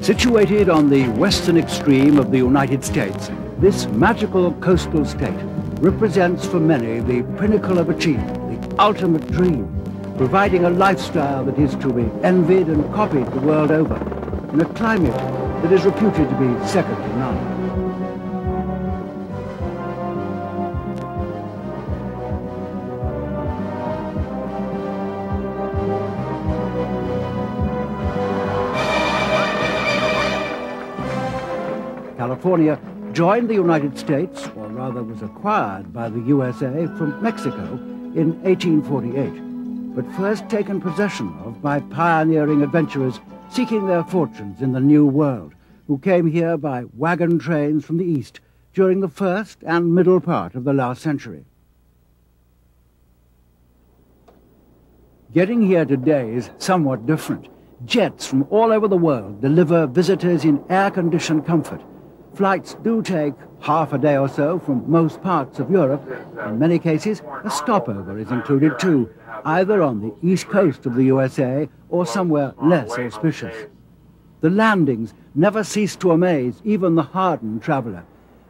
Situated on the western extreme of the United States, this magical coastal state represents for many the pinnacle of achievement, the ultimate dream, providing a lifestyle that is to be envied and copied the world over, in a climate that is reputed to be second to none. California joined the United States, or rather was acquired by the USA from Mexico in 1848, but first taken possession of by pioneering adventurers seeking their fortunes in the New World, who came here by wagon trains from the east during the first and middle part of the last century. Getting here today is somewhat different. Jets from all over the world deliver visitors in air-conditioned comfort. Flights do take half a day or so from most parts of Europe. In many cases, a stopover is included too, either on the east coast of the USA or somewhere less auspicious. The landings never cease to amaze even the hardened traveler.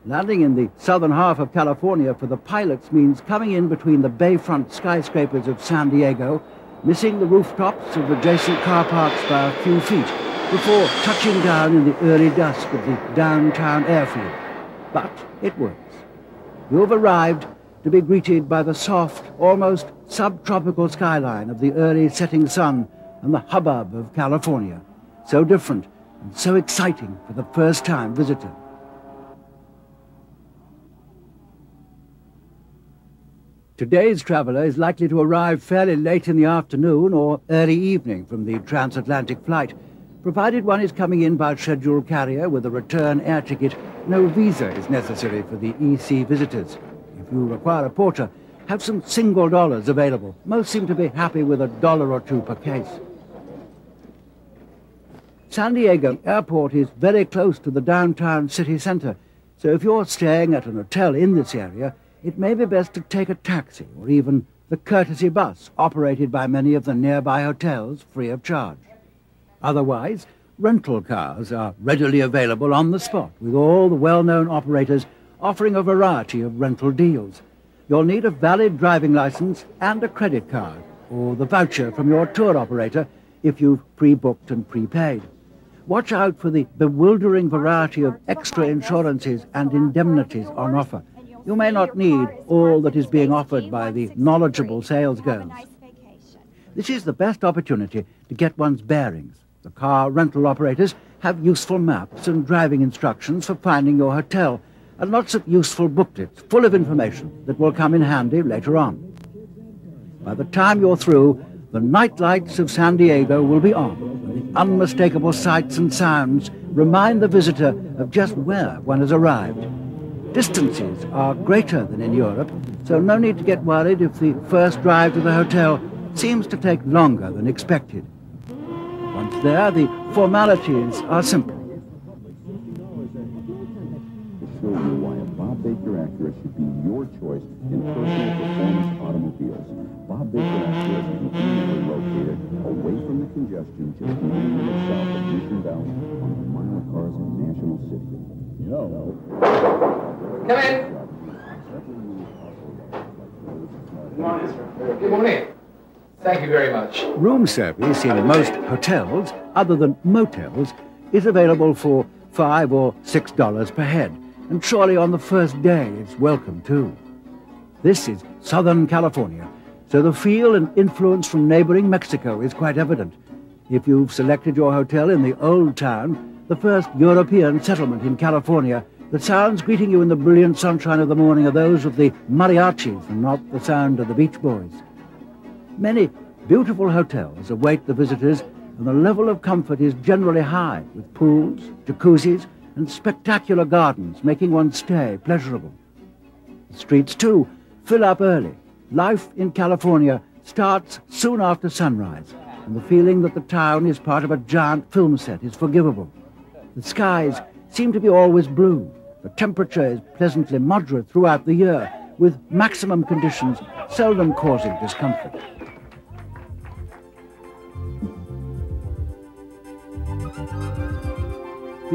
Landing in the southern half of California for the pilots means coming in between the bayfront skyscrapers of San Diego, missing the rooftops of adjacent car parks by a few feet, before touching down in the early dusk of the downtown airfield. But it works. You've arrived to be greeted by the soft, almost subtropical skyline of the early setting sun and the hubbub of California, so different and so exciting for the first-time visitor. Today's traveler is likely to arrive fairly late in the afternoon or early evening from the transatlantic flight. Provided one is coming in by scheduled carrier with a return air ticket, no visa is necessary for the EC visitors. If you require a porter, have some single dollars available. Most seem to be happy with $1 or $2 per case. San Diego Airport is very close to the downtown city center, so if you're staying at an hotel in this area, it may be best to take a taxi or even the courtesy bus operated by many of the nearby hotels free of charge. Otherwise, rental cars are readily available on the spot, with all the well-known operators offering a variety of rental deals. You'll need a valid driving license and a credit card, or the voucher from your tour operator if you've pre-booked and prepaid. Watch out for the bewildering variety of extra insurances and indemnities on offer. You may not need all that is being offered by the knowledgeable sales girls. This is the best opportunity to get one's bearings. The car rental operators have useful maps and driving instructions for finding your hotel, and lots of useful booklets full of information that will come in handy later on. By the time you're through, the night lights of San Diego will be on, and the unmistakable sights and sounds remind the visitor of just where one has arrived. Distances are greater than in Europe, so no need to get worried if the first drive to the hotel seems to take longer than expected. Once there, the formalities are simple. To show you why a Bob Baker Acura should be your choice in personal performance automobiles. Bob Baker Acura is conveniently located away from the congestion just 90 minutes south of Mission Valley on the mile of cars in National City. Come in. Good morning, sir. Good morning. Thank you very much. Room service in most hotels, other than motels, is available for $5 or $6 per head, and surely on the first day it's welcome too. This is Southern California, so the feel and influence from neighboring Mexico is quite evident. If you've selected your hotel in the Old Town, the first European settlement in California, the sounds greeting you in the brilliant sunshine of the morning are those of the mariachis and not the sound of the Beach Boys. Many beautiful hotels await the visitors, and the level of comfort is generally high, with pools, jacuzzis, and spectacular gardens making one's stay pleasurable. The streets, too, fill up early. Life in California starts soon after sunrise, and the feeling that the town is part of a giant film set is forgivable. The skies seem to be always blue. The temperature is pleasantly moderate throughout the year, with maximum conditions seldom causing discomfort.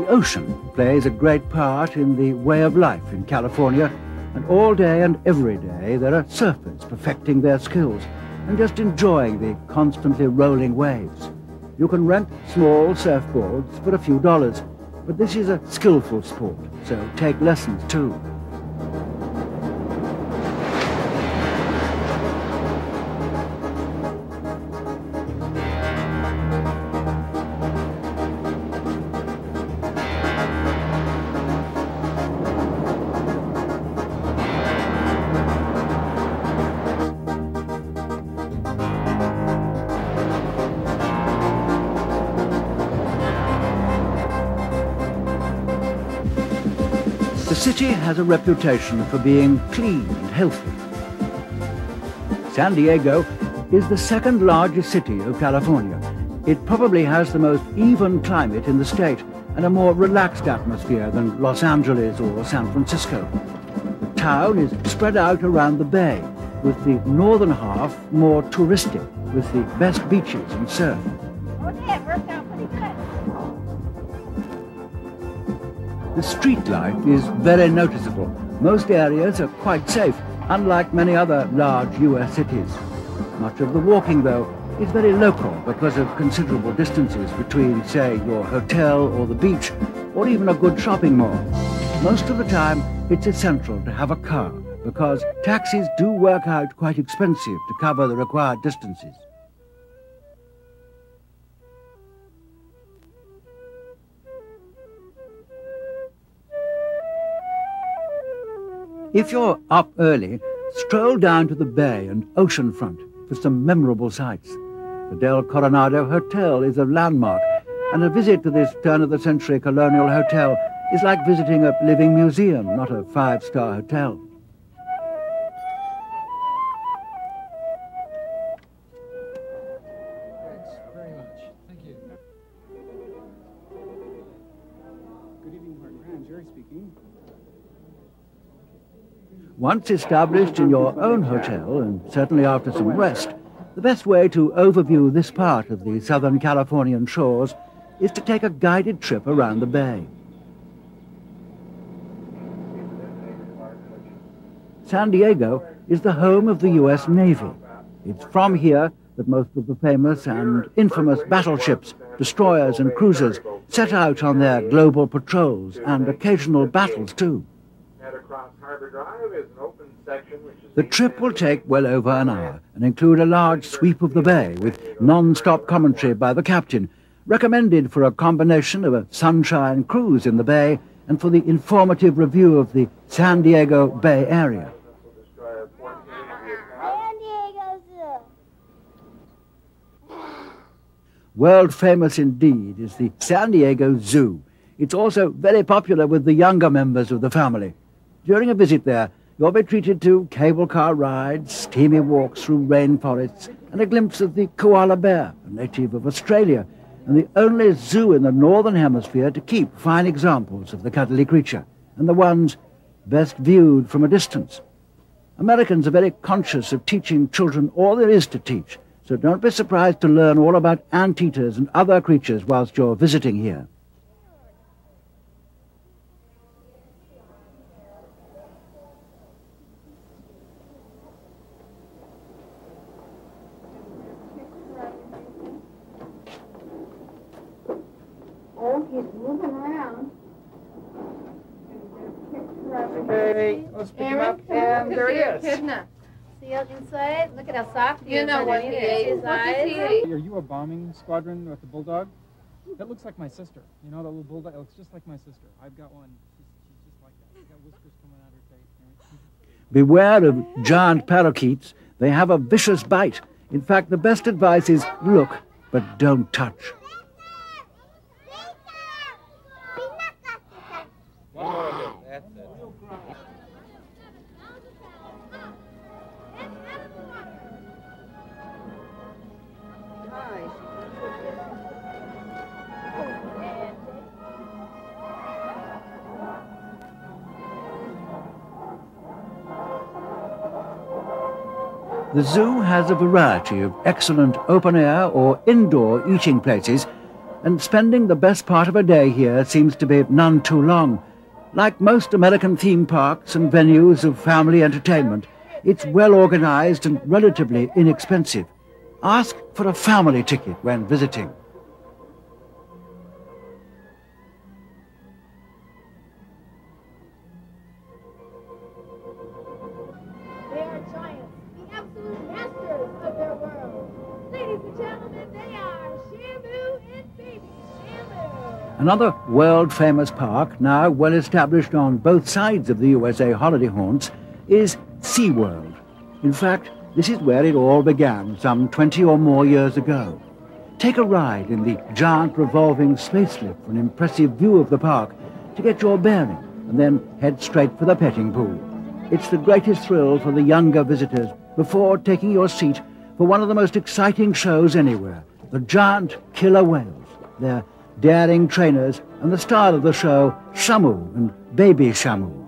The ocean plays a great part in the way of life in California, and all day and every day there are surfers perfecting their skills and just enjoying the constantly rolling waves. You can rent small surfboards for a few dollars, but this is a skillful sport, so take lessons too. The city has a reputation for being clean and healthy. San Diego is the second largest city of California. It probably has the most even climate in the state and a more relaxed atmosphere than Los Angeles or San Francisco. The town is spread out around the bay, with the northern half more touristic, with the best beaches and surf. Okay, it worked out pretty good. The street life is very noticeable. Most areas are quite safe, unlike many other large US cities. Much of the walking, though, is very local because of considerable distances between, say, your hotel or the beach, or even a good shopping mall. Most of the time, it's essential to have a car, because taxis do work out quite expensive to cover the required distances. If you're up early, stroll down to the bay and oceanfront for some memorable sights. The Del Coronado Hotel is a landmark, and a visit to this turn-of-the-century colonial hotel is like visiting a living museum, not a five-star hotel. Thanks very much. Thank you. Good evening, Mark. Jerry speaking. Once established in your own hotel, and certainly after some rest, the best way to overview this part of the Southern Californian shores is to take a guided trip around the bay. San Diego is the home of the US Navy. It's from here that most of the famous and infamous battleships, destroyers and cruisers set out on their global patrols and occasional battles too. The trip will take well over an hour and include a large sweep of the bay with non-stop commentary by the captain, recommended for a combination of a sunshine cruise in the bay and for the informative review of the San Diego Bay Area. San Diego Zoo. World famous indeed is the San Diego Zoo. It's also very popular with the younger members of the family. During a visit there, you'll be treated to cable car rides, steamy walks through rainforests, and a glimpse of the koala bear, a native of Australia, and the only zoo in the Northern Hemisphere to keep fine examples of the cuddly creature, and the ones best viewed from a distance. Americans are very conscious of teaching children all there is to teach, so don't be surprised to learn all about anteaters and other creatures whilst you're visiting here. Oh, he's moving around. Okay, let's pick him up, and there he is. See inside? Look at how soft he is. You know what he is. His eyes. Are you a bombing squadron with the bulldog? That looks like my sister. You know, that little bulldog? It looks just like my sister. I've got one. She's just like that. She's got whiskers coming out her face. Beware of giant parakeets. They have a vicious bite. In fact, the best advice is look, but don't touch. That's it. The zoo has a variety of excellent open-air or indoor eating places, and spending the best part of a day here seems to be none too long. Like most American theme parks and venues of family entertainment, it's well organized and relatively inexpensive. Ask for a family ticket when visiting. They are giants, the absolute masters of their world. Ladies and gentlemen, they are Shamu and Baby Shamu. Another world-famous park, now well established on both sides of the USA holiday haunts, is SeaWorld. In fact, this is where it all began some 20 or more years ago. Take a ride in the giant revolving space lift for an impressive view of the park to get your bearing, and then head straight for the petting pool. It's the greatest thrill for the younger visitors before taking your seat for one of the most exciting shows anywhere, the giant killer whales. They're daring trainers, and the star of the show, Shamu and Baby Shamu.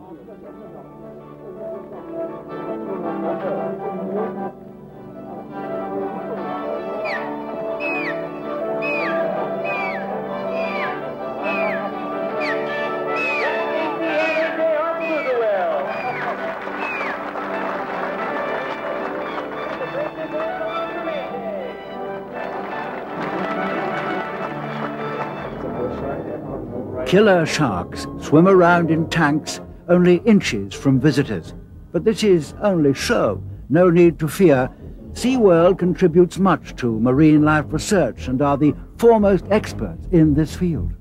Killer sharks swim around in tanks only inches from visitors. But this is only show. No need to fear. SeaWorld contributes much to marine life research and are the foremost experts in this field.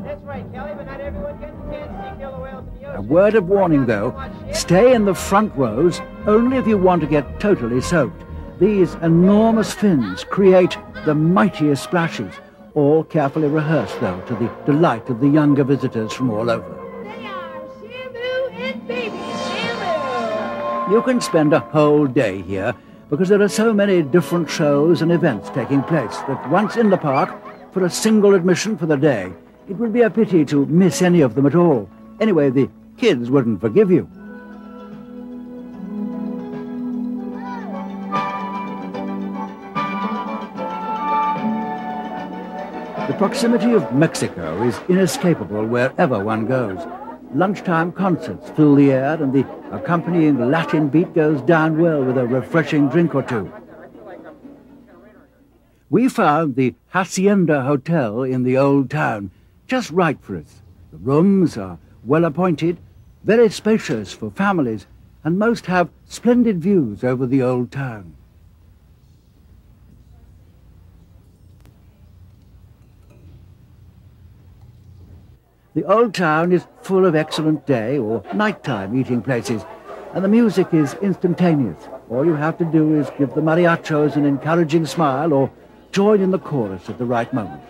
That's right, Kelly, but not everyone gets a chance to see killer whales in the ocean. A word of warning, though, stay in the front rows only if you want to get totally soaked. These enormous fins create the mightiest splashes, all carefully rehearsed, though, to the delight of the younger visitors from all over. They are Shamu and Baby Shamu. You can spend a whole day here because there are so many different shows and events taking place that once in the park, for a single admission for the day, it would be a pity to miss any of them at all. Anyway, the kids wouldn't forgive you. The proximity of Mexico is inescapable wherever one goes. Lunchtime concerts fill the air, and the accompanying Latin beat goes down well with a refreshing drink or two. We found the Hacienda Hotel in the Old Town just right for us. The rooms are well appointed, very spacious for families, and most have splendid views over the Old Town. The Old Town is full of excellent day or nighttime eating places, and the music is instantaneous. All you have to do is give the mariachos an encouraging smile or join in the chorus at the right moment.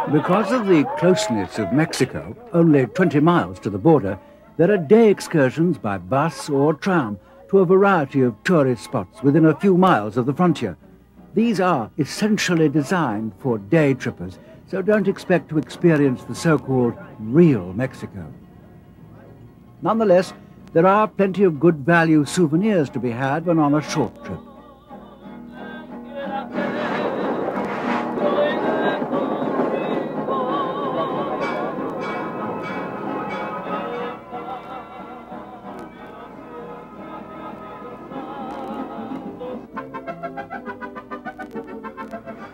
Because of the closeness of Mexico, only 20 miles to the border, there are day excursions by bus or tram to a variety of tourist spots within a few miles of the frontier. These are essentially designed for day trippers, so don't expect to experience the so-called real Mexico. Nonetheless, there are plenty of good value souvenirs to be had when on a short trip.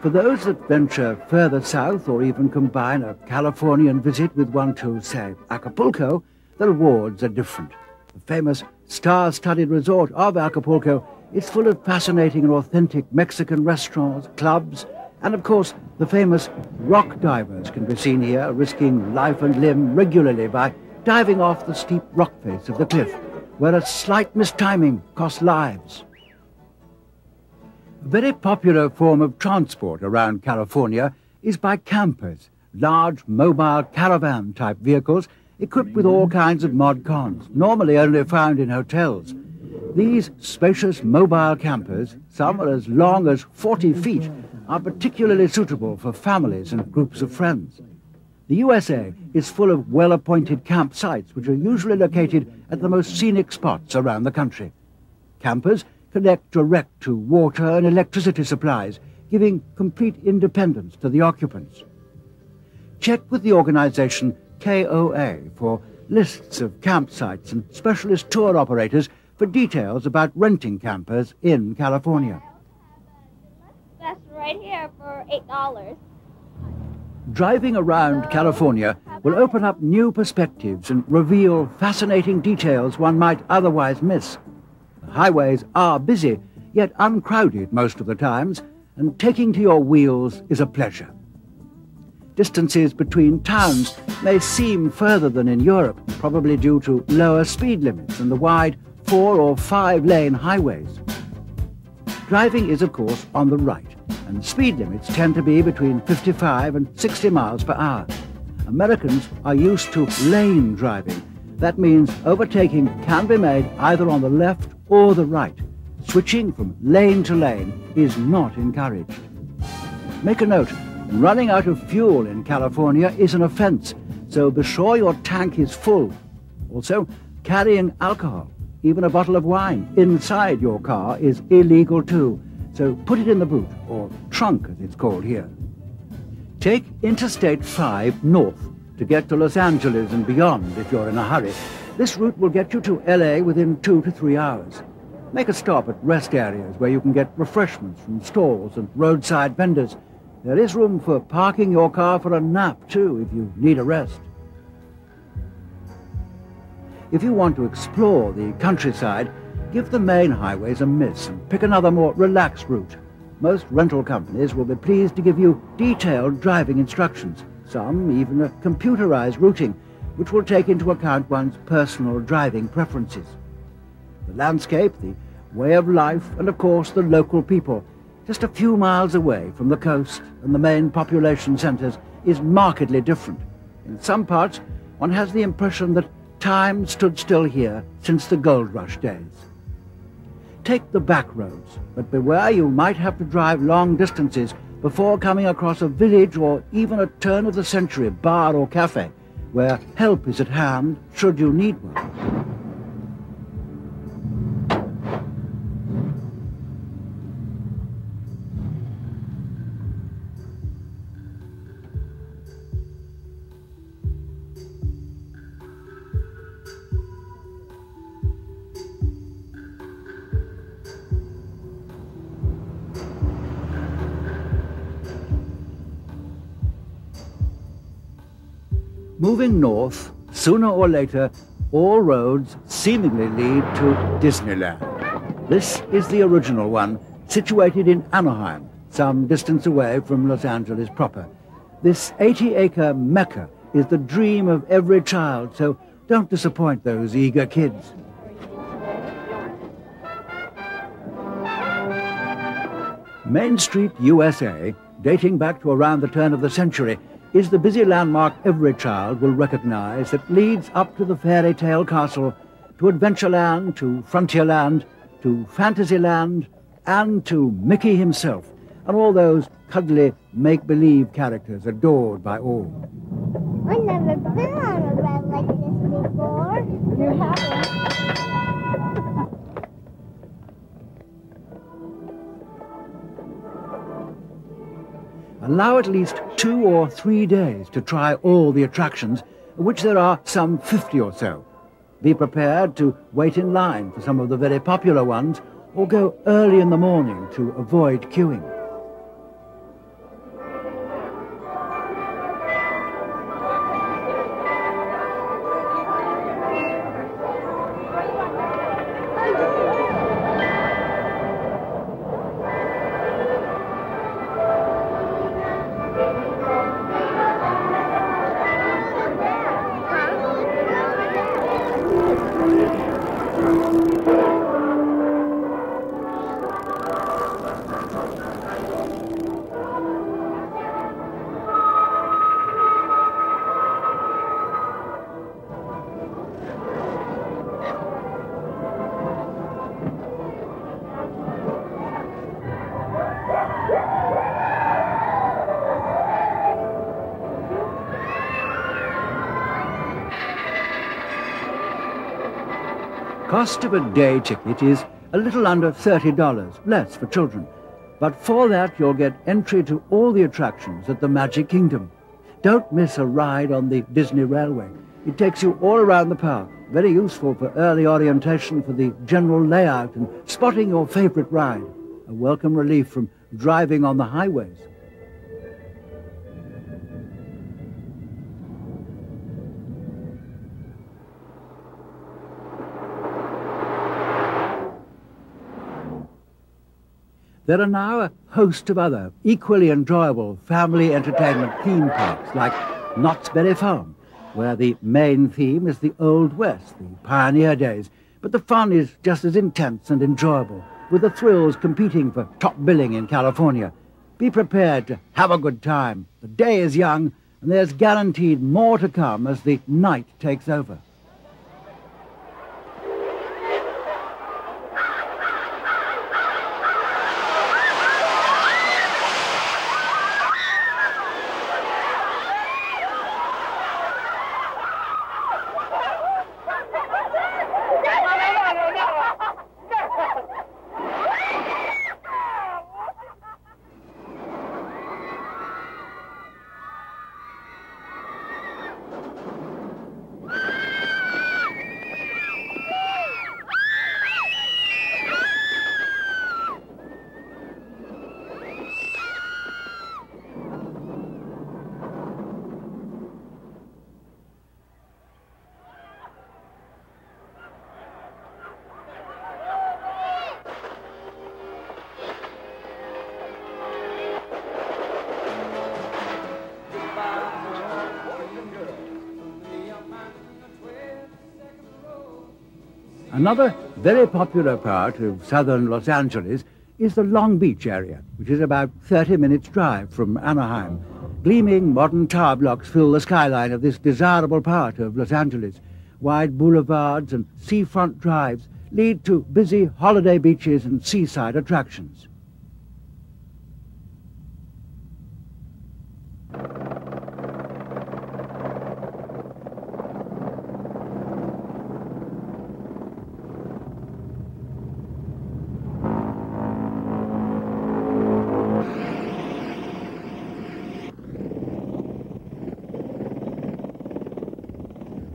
For those that venture further south or even combine a Californian visit with one to, say, Acapulco, the rewards are different. The famous star-studded resort of Acapulco is full of fascinating and authentic Mexican restaurants, clubs, and of course the famous rock divers can be seen here, risking life and limb regularly by diving off the steep rock face of the cliff, where a slight mistiming costs lives. A very popular form of transport around California is by campers, large mobile caravan-type vehicles equipped with all kinds of mod cons, normally only found in hotels. These spacious mobile campers, some are as long as 40 feet, are particularly suitable for families and groups of friends. The USA is full of well-appointed campsites which are usually located at the most scenic spots around the country. Campers connect direct to water and electricity supplies, giving complete independence to the occupants. Check with the organization KOA for lists of campsites and specialist tour operators for details about renting campers in California. That's right here for $8. Driving around California will open up new perspectives and reveal fascinating details one might otherwise miss. The highways are busy, yet uncrowded most of the times, and taking to your wheels is a pleasure. Distances between towns may seem further than in Europe, probably due to lower speed limits and the wide 4- or 5-lane highways. Driving is, of course, on the right, and speed limits tend to be between 55 and 60 miles per hour. Americans are used to lane driving. That means overtaking can be made either on the left or the right. Switching from lane to lane is not encouraged. Make a note, running out of fuel in California is an offense, so be sure your tank is full. Also, carrying alcohol, even a bottle of wine, inside your car is illegal too, so put it in the boot, or trunk as it's called here. Take Interstate 5 north to get to Los Angeles and beyond if you're in a hurry. This route will get you to LA within 2 to 3 hours. Make a stop at rest areas where you can get refreshments from stalls and roadside vendors. There is room for parking your car for a nap too if you need a rest. If you want to explore the countryside, give the main highways a miss and pick another more relaxed route. Most rental companies will be pleased to give you detailed driving instructions, some even a computerized routing, which will take into account one's personal driving preferences. The landscape, the way of life, and of course the local people, just a few miles away from the coast and the main population centers, is markedly different. In some parts, one has the impression that time stood still here since the gold rush days. Take the back roads, but beware you might have to drive long distances before coming across a village or even a turn-of-the-century bar or cafe, where help is at hand should you need one. Moving north, sooner or later, all roads seemingly lead to Disneyland. This is the original one, situated in Anaheim, some distance away from Los Angeles proper. This 80-acre Mecca is the dream of every child, so don't disappoint those eager kids. Main Street, USA, dating back to around the turn of the century, is the busy landmark every child will recognize that leads up to the fairy tale castle, to Adventureland, to Frontierland, to Fantasyland, and to Mickey himself, and all those cuddly make-believe characters adored by all. I've never been on a ride like this before. You haven't? Allow at least 2 or 3 days to try all the attractions, of which there are some 50 or so. Be prepared to wait in line for some of the very popular ones, or go early in the morning to avoid queuing. cost of a day ticket is a little under $30, less for children. But for that, you'll get entry to all the attractions at the Magic Kingdom. Don't miss a ride on the Disney Railway. It takes you all around the park, very useful for early orientation for the general layout and spotting your favorite ride. A welcome relief from driving on the highways. There are now a host of other equally enjoyable family entertainment theme parks like Knott's Berry Farm, where the main theme is the Old West, the pioneer days, but the fun is just as intense and enjoyable, with the thrills competing for top billing in California. Be prepared to have a good time. The day is young, and there's guaranteed more to come as the night takes over. Another very popular part of southern Los Angeles is the Long Beach area, which is about 30 minutes' drive from Anaheim. Gleaming modern tower blocks fill the skyline of this desirable part of Los Angeles. Wide boulevards and seafront drives lead to busy holiday beaches and seaside attractions.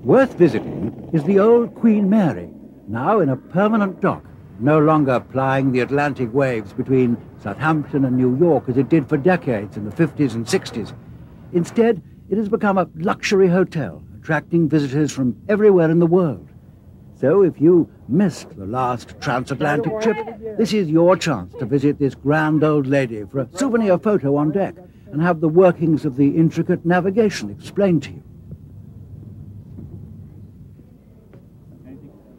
Worth visiting is the old Queen Mary, now in a permanent dock, no longer plying the Atlantic waves between Southampton and New York as it did for decades in the 50s and 60s. Instead, it has become a luxury hotel, attracting visitors from everywhere in the world. So if you missed the last transatlantic trip, this is your chance to visit this grand old lady for a souvenir photo on deck and have the workings of the intricate navigation explained to you.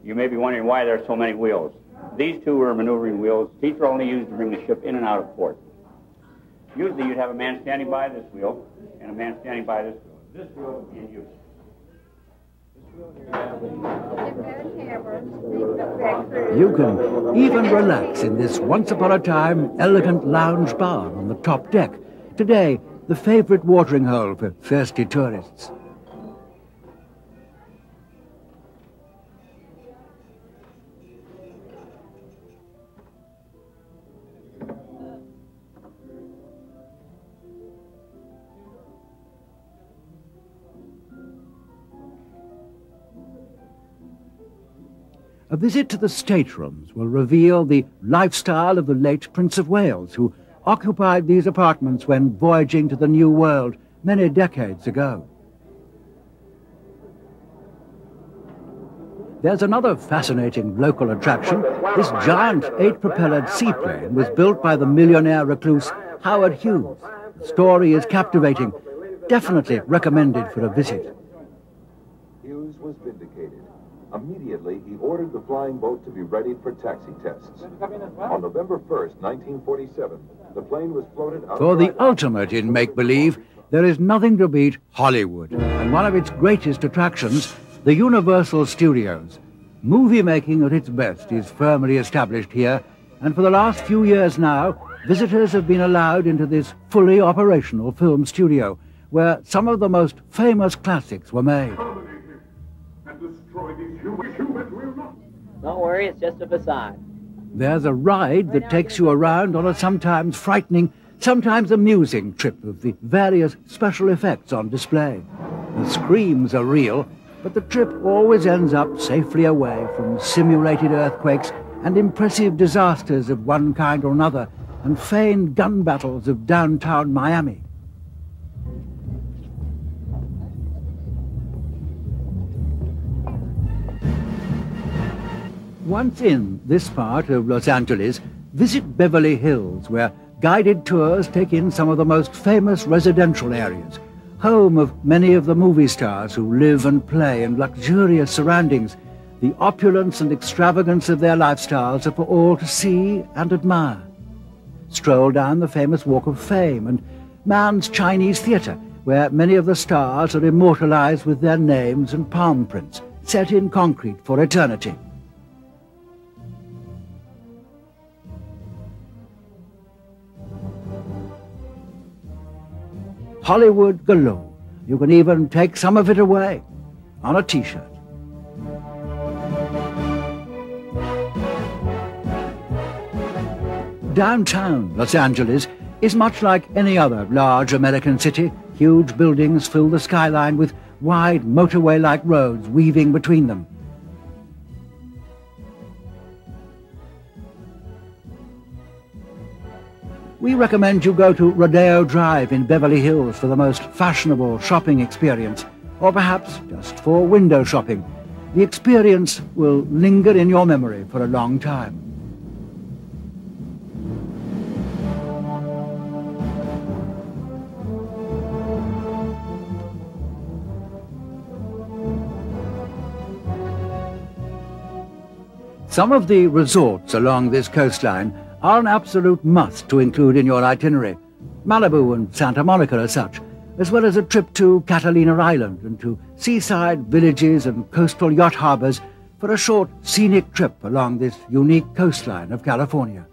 You may be wondering why there are so many wheels. These two are maneuvering wheels. These are only used to bring the ship in and out of port. Usually you'd have a man standing by this wheel and a man standing by this wheel. This wheel would be in use. You can even relax in this once-upon-a-time elegant lounge bar on the top deck. Today, the favorite watering hole for thirsty tourists. A visit to the staterooms will reveal the lifestyle of the late Prince of Wales, who occupied these apartments when voyaging to the New World many decades ago. There's another fascinating local attraction. This giant 8-propellered seaplane was built by the millionaire recluse Howard Hughes. The story is captivating, definitely recommended for a visit. Hughes was vindicated. Immediately, he ordered the flying boat to be ready for taxi tests. On November 1st, 1947, the plane was floated out. For the ultimate in make-believe, there is nothing to beat Hollywood, and one of its greatest attractions, the Universal Studios. Movie making at its best is firmly established here, and for the last few years now, visitors have been allowed into this fully operational film studio, where some of the most famous classics were made. Don't worry, it's just a facade. There's a ride that takes you around on a sometimes frightening, sometimes amusing trip of the various special effects on display. The screams are real, but the trip always ends up safely away from simulated earthquakes and impressive disasters of one kind or another, and feigned gun battles of downtown Miami. Once in this part of Los Angeles, visit Beverly Hills, where guided tours take in some of the most famous residential areas, home of many of the movie stars who live and play in luxurious surroundings. The opulence and extravagance of their lifestyles are for all to see and admire. Stroll down the famous Walk of Fame and Mann's Chinese Theatre, where many of the stars are immortalized with their names and palm prints, set in concrete for eternity. Hollywood galore. You can even take some of it away on a T-shirt. Downtown Los Angeles is much like any other large American city. Huge buildings fill the skyline with wide motorway-like roads weaving between them. We recommend you go to Rodeo Drive in Beverly Hills for the most fashionable shopping experience, or perhaps just for window shopping. The experience will linger in your memory for a long time. Some of the resorts along this coastline are an absolute must to include in your itinerary. Malibu and Santa Monica are such, as well as a trip to Catalina Island and to seaside villages and coastal yacht harbors for a short scenic trip along this unique coastline of California.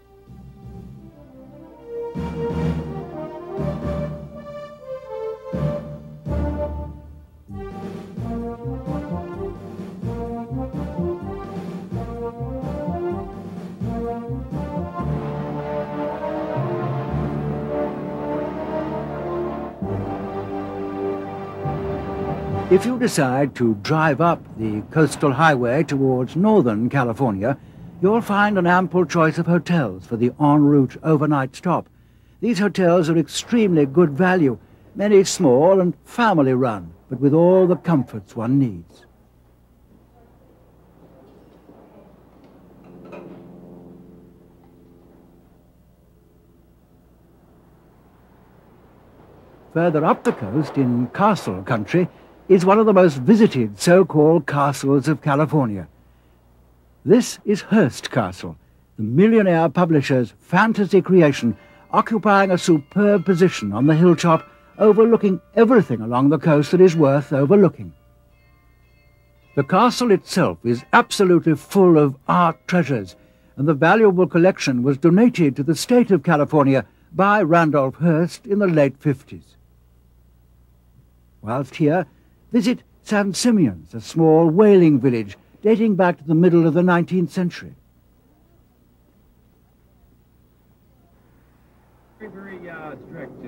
If you decide to drive up the coastal highway towards northern California, you'll find an ample choice of hotels for the en route overnight stop. These hotels are extremely good value, many small and family-run, but with all the comforts one needs. Further up the coast, in Castle Country, is one of the most visited so-called castles of California. This is Hearst Castle, the millionaire publisher's fantasy creation, occupying a superb position on the hilltop, overlooking everything along the coast that is worth overlooking. The castle itself is absolutely full of art treasures, and the valuable collection was donated to the state of California by Randolph Hearst in the late 50s. Whilst here, visit San Simeon's, a small whaling village dating back to the middle of the 19th century. Very strict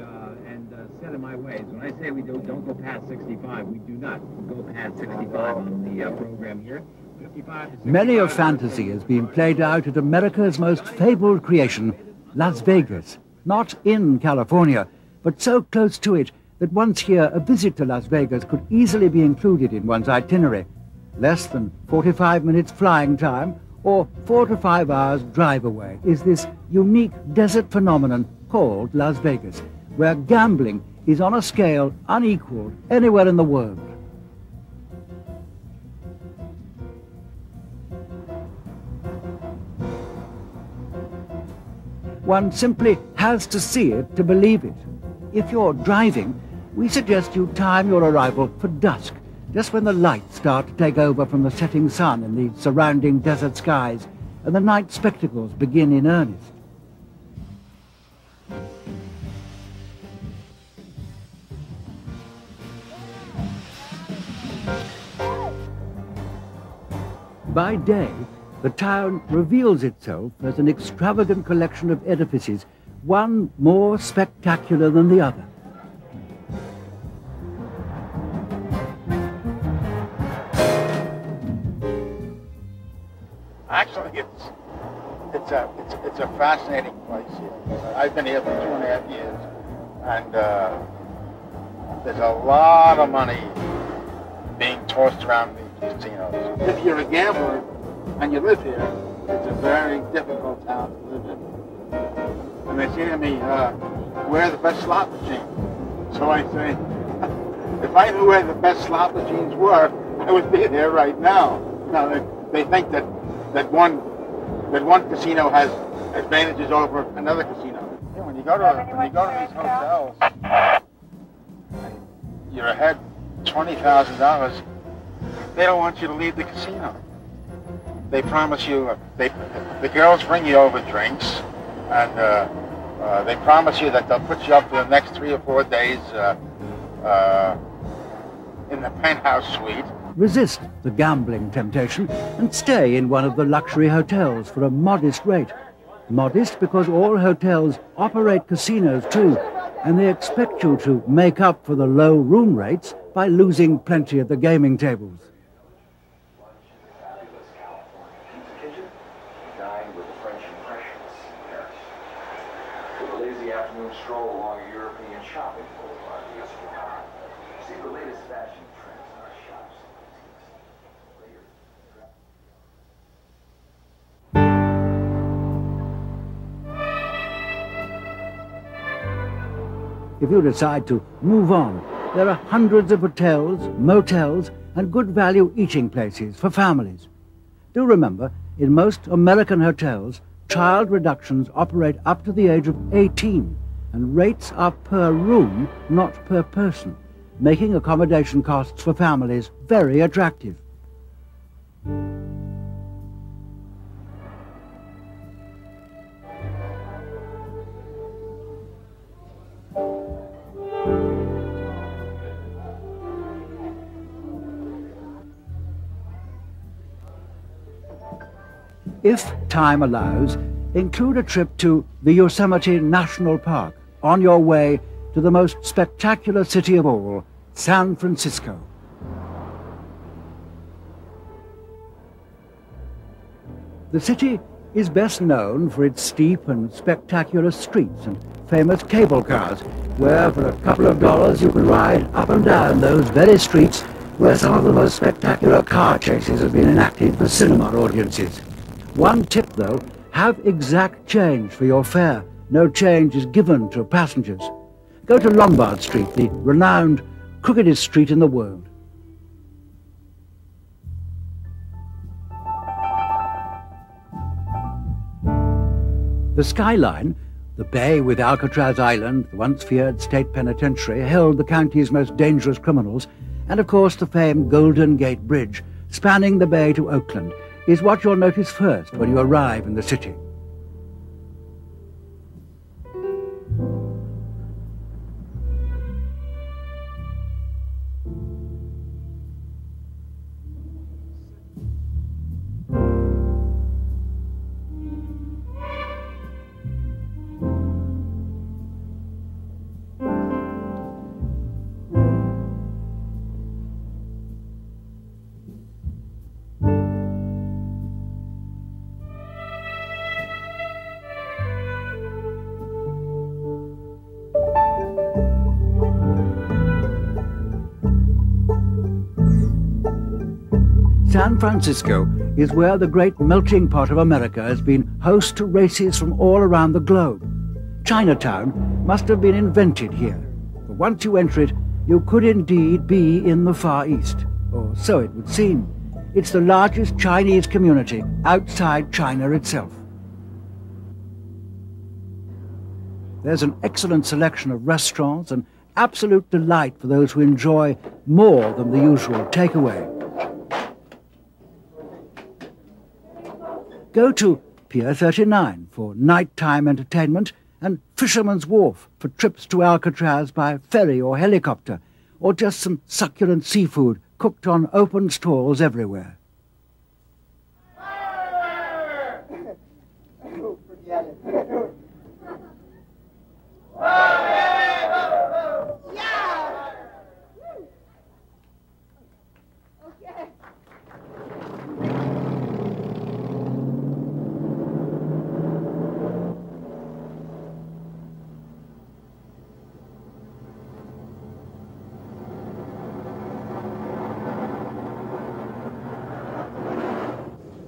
and set in my ways. When I say we don't go past 65, we do not go past 65 on the program here. 55 to Many of fantasy has been played out at America's most fabled creation, Las Vegas. Not in California, but so close to it that once here a visit to Las Vegas could easily be included in one's itinerary. Less than 45 minutes flying time, or 4 to 5 hours drive away, is this unique desert phenomenon called Las Vegas, where gambling is on a scale unequaled anywhere in the world. One simply has to see it to believe it. If you're driving, we suggest you time your arrival for dusk, just when the lights start to take over from the setting sun in the surrounding desert skies, and the night spectacles begin in earnest. By day, the town reveals itself as an extravagant collection of edifices, one more spectacular than the other. Actually, it's a fascinating place here. I've been here for 2.5 years, and there's a lot of money being tossed around these casinos. If you're a gambler and you live here, it's a very difficult town to live in. And they say to me, where's the best slot machine? So I say, if I knew where the best slot machines were, I would be there right now. Now, they think that one casino has advantages over another casino. Yeah, when you go to these hotels, and you're ahead $20,000, they don't want you to leave the casino. They promise you, the girls bring you over drinks, and they promise you that they'll put you up for the next 3 or 4 days in the penthouse suite. Resist the gambling temptation and stay in one of the luxury hotels for a modest rate. Modest because all hotels operate casinos too, and they expect you to make up for the low room rates by losing plenty at the gaming tables. Dine with the French impressionists in Paris. With a lazy afternoon stroll along a European shopping boulevard. See the latest fashion trends in our shops. If you decide to move on, there are hundreds of hotels, motels, and good value eating places for families. Do remember, in most American hotels, child reductions operate up to the age of 18, and rates are per room, not per person, making accommodation costs for families very attractive. If time allows, include a trip to the Yosemite National Park on your way to the most spectacular city of all, San Francisco. The city is best known for its steep and spectacular streets and famous cable cars, where for a couple of dollars you can ride up and down those very streets where some of the most spectacular car chases have been enacted for cinema audiences. One tip, though, have exact change for your fare. No change is given to passengers. Go to Lombard Street, the renowned crookedest street in the world. The skyline, the bay with Alcatraz Island, the once feared state penitentiary, held the county's most dangerous criminals, and of course the famed Golden Gate Bridge, spanning the bay to Oakland, is what you'll notice first when you arrive in the city. San Francisco is where the great melting pot of America has been host to races from all around the globe. Chinatown must have been invented here, for once you enter it, you could indeed be in the Far East, or so it would seem. It's the largest Chinese community outside China itself. There's an excellent selection of restaurants, an absolute delight for those who enjoy more than the usual takeaway. Go to Pier 39 for nighttime entertainment and Fisherman's Wharf for trips to Alcatraz by ferry or helicopter, or just some succulent seafood cooked on open stalls everywhere.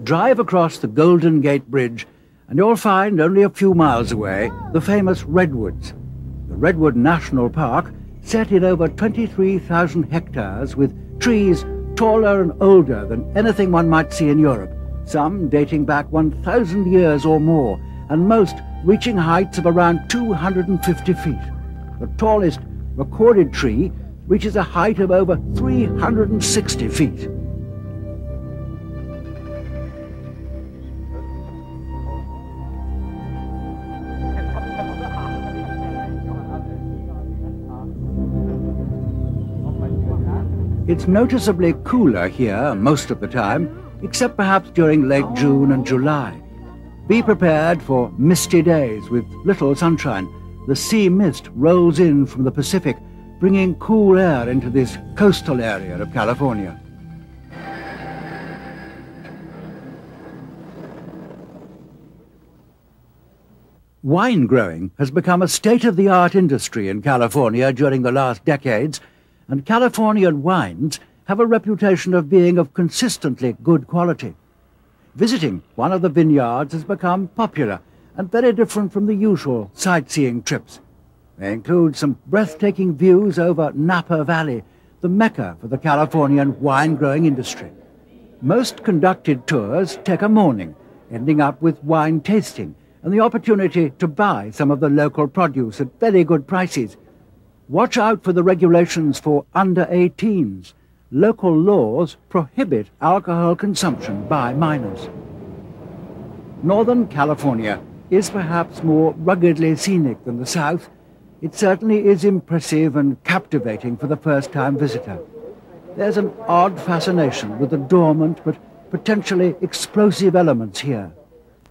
Drive across the Golden Gate Bridge and you'll find only a few miles away the famous Redwoods. The Redwood National Park, set in over 23,000 hectares with trees taller and older than anything one might see in Europe, some dating back 1,000 years or more, and most reaching heights of around 250 feet. The tallest recorded tree reaches a height of over 360 feet. It's noticeably cooler here most of the time, except perhaps during late June and July. Be prepared for misty days with little sunshine. The sea mist rolls in from the Pacific, bringing cool air into this coastal area of California. Wine growing has become a state-of-the-art industry in California during the last decades, and Californian wines have a reputation of being of consistently good quality. Visiting one of the vineyards has become popular and very different from the usual sightseeing trips. They include some breathtaking views over Napa Valley, the mecca for the Californian wine-growing industry. Most conducted tours take a morning, ending up with wine tasting and the opportunity to buy some of the local produce at very good prices. Watch out for the regulations for under-18s. Local laws prohibit alcohol consumption by minors. Northern California is perhaps more ruggedly scenic than the South. It certainly is impressive and captivating for the first-time visitor. There's an odd fascination with the dormant but potentially explosive elements here.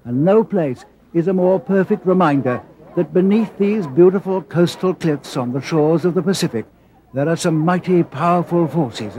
And no place is a more perfect reminder that beneath these beautiful coastal cliffs on the shores of the Pacific, there are some mighty, powerful forces